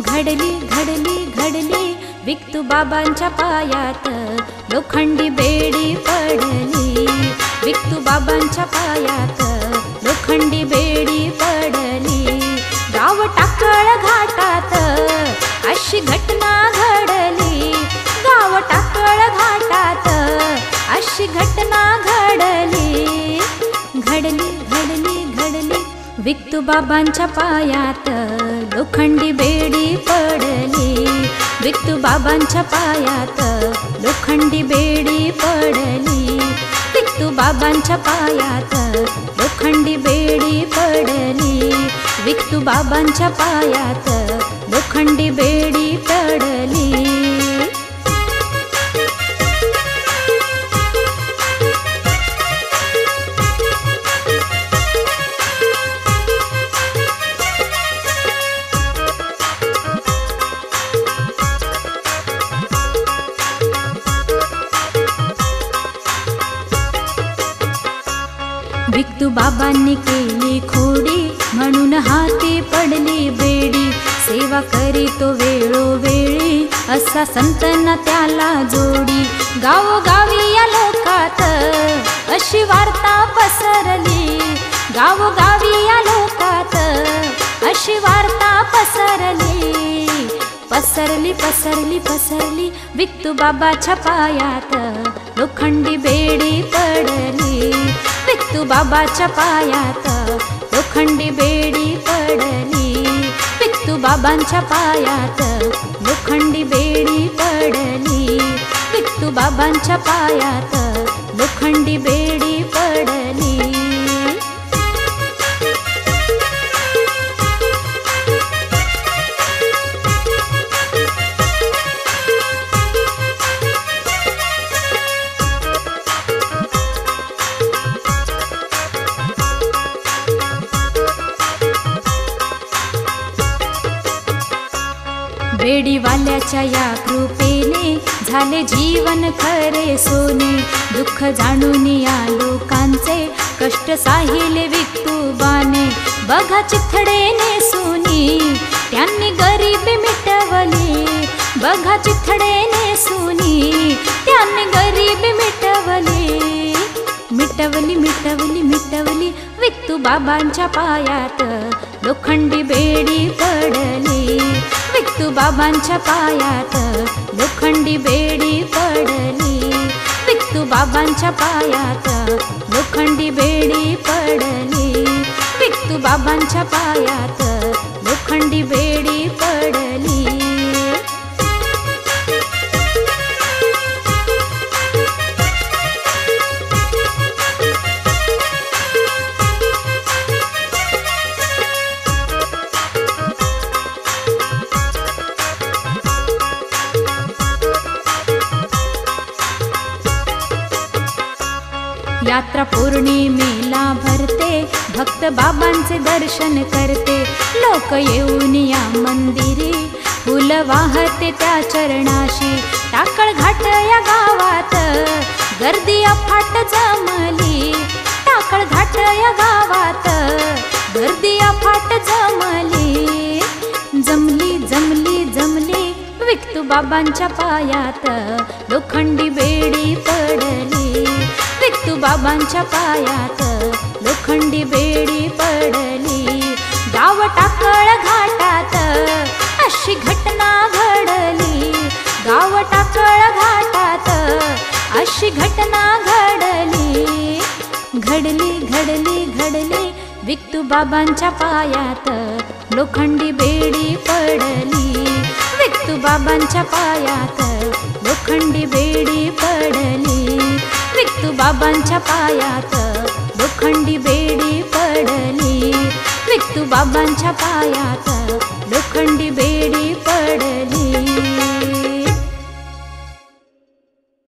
घडली घडली घडली विक्तू बाबांच्या पायात लोखंडी बेडी पडली। विक्तू बाबांच्या पायात लोखंडी बेडी पडली। गाव टाकळ घाटात अशी घटना घडली। गाव टाकळ घाटात अशी घटना घडली। घडली घडली घडली विक्तू बाबांच्या पायात लोखंडी बेडी पडली। विक्तू बाबांच्या पायात लोखंडी बेडी पडली। विक्तू बाबांच्या पायात लोखंडी बेडी पडली। विक्तू बाबांच्या पायात लोखंडी बेडी पडली। विक्तू बाबांनी केली खोडी म्हणून हाती पडली बेडी। सेवा करीतो वेळोवेळी असा संतना त्याला जोडी। गावोगावी या लोकात अशी वार्ता पसरली। गावोगावी या लोकात अशी वार्ता पसरली। पसरली पसरली पसरली विक्तू बाबाच्या पायात लोखंडी बेडी पडली। विक्तू बाबाच्या पायात लोखंडी बेडी पडली। विक्तू बाबांच्या पायात लोखंडी बेडी पडली। विक्तू बाबांच्या पायात लोखंडी बेडी पडली। बेडीवाल्याच्या या कृपेने झाले जीवन खरे सोने। दुःख जाणून या लोकांचे कष्ट साहिले विक्तूबाने। बघा चिथडे सुनी त्यांनी गरिबी मिटवली। बघा चिथडे सुनी त्यांनी गरिबी मिटवली। मिटवली मिटवली मिटवली विक्तू बाबांच्या पायात लोखंडी बेडी पडली। विक्तू बाबांच्या पायात लोखंडी बेडी पडली। विक्तू बाबांच्या पायात लोखंडी बेडी पडली। विक्तू बाबांच्या पायात लोखंडी बेडी पडली। यात्रा पौर्णिमेला भरते भक्त बाबांचे दर्शन करते। लोक येऊन या मंदिरी फुल वाहते त्या चरणाशी। टाकळ घाट या गावात गर्दी अफाट जमली। टाकळ घाट या गावात गर्दी अफाट जमली। जमली जमली जमली विक्तू बाबांच्या पायात लोखंडी बेडी पडली। विक्तू बाबांच्या पायात लोखंडी बेडी पडली। गाव टाकळ घाटात अशी घटना घडली। गाव टाकळ घाटात अशी घटना घडली। घडली घडली घडली विक्तू बाबांच्या पायात लोखंडी बेडी पडली। विक्तू बाबांच्या पायात लोखंडी बेडी पडली। विक्तू बाबांच्या पायात लोखंडी बेडी पडली। विक्तू बाबांच्या पायात लोखंडी बेडी